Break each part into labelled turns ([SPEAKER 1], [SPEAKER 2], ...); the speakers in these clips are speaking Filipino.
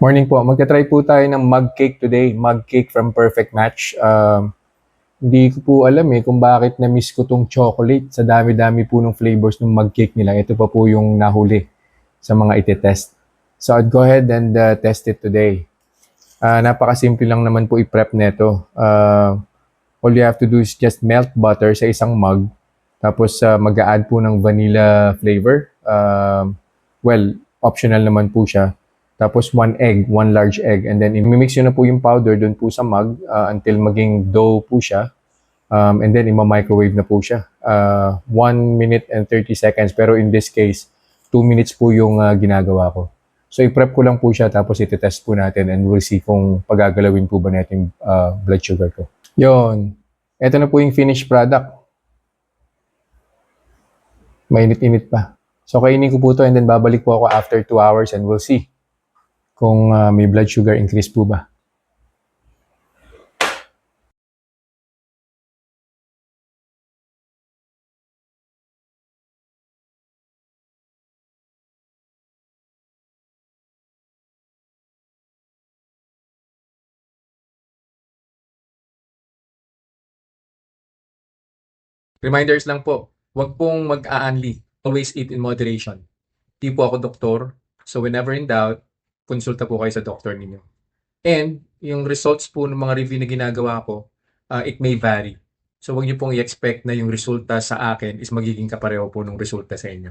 [SPEAKER 1] Morning po. Magta-try po tayo ng mug cake today. Mug cake from Perfect Match. Hindi ko po alam kung bakit na-miss ko tong chocolate. Sa dami-dami po ng flavors ng mug cake nila. Ito pa po yung nahuli sa mga iti-test. So I'd go ahead and test it today. Napakasimple lang naman po i-prep nito. All you have to do is just melt butter sa isang mug. Tapos mag-a-add po ng vanilla flavor. Optional naman po siya. Tapos one large egg. And then i-mix nyo na po yung powder dun po sa mug until maging dough po siya. And then ima-microwave na po siya. 1 minute and 30 seconds. Pero in this case, 2 minutes po yung ginagawa ko. So i-prep ko lang po siya tapos iti-test po natin and we'll see kung pagagalawin po ba natin yung blood sugar ko. Yon. Ito na po yung finished product. Mainit-init pa. So kainin ko po to and then babalik po ako after 2 hours and we'll see kung may blood sugar increase po ba. Reminders lang po, huwag pong mag-a-unli. Always eat in moderation. Di po ako doktor, so whenever in doubt, konsulta po kayo sa doktor ninyo. And yung results po ng mga review na ginagawa ko, it may vary. So huwag niyo pong i-expect na yung resulta sa akin is magiging kapareho po ng resulta sa inyo.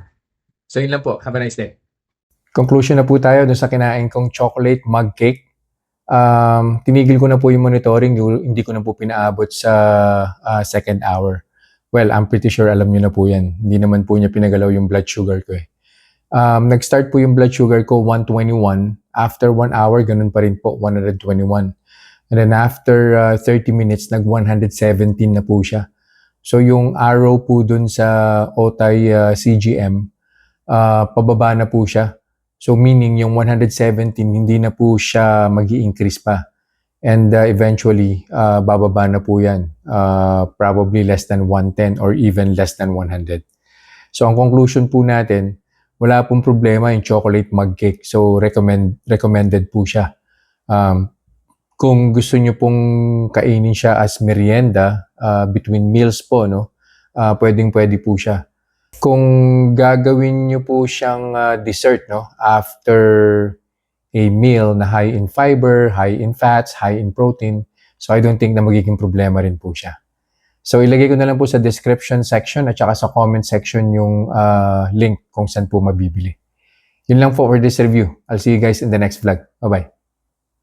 [SPEAKER 1] So yun lang po. Have a nice day. Conclusion na po tayo dun sa kinain kong chocolate mug cake. Tinigil ko na po yung monitoring, hindi ko na po pinaabot sa second hour. Well, I'm pretty sure alam niyo na po yan. Hindi naman po niya pinagalaw yung blood sugar ko Nag-start po yung blood sugar ko 121. After 1 hour, ganun pa rin po, 121. And then after 30 minutes, nag-117 na po siya. So yung arrow po dun sa Otay CGM, pababa na po siya. So meaning yung 117, hindi na po siya mag-i-increase pa. And eventually, bababa na po yan. Probably less than 110 or even less than 100. So ang conclusion po natin, wala pong problema yung chocolate mug cake. So recommended po siya. Kung gusto nyo pong kainin siya as merienda, between meals po, pwedeng-pwede po siya. Kung gagawin nyo po siyang dessert, after a meal na high in fiber, high in fats, high in protein, so I don't think na magiging problema rin po siya. So ilagay ko na lang po sa description section at saka sa comment section yung link kung saan po mabibili. Yun lang po for this review. I'll see you guys in the next vlog. Bye-bye.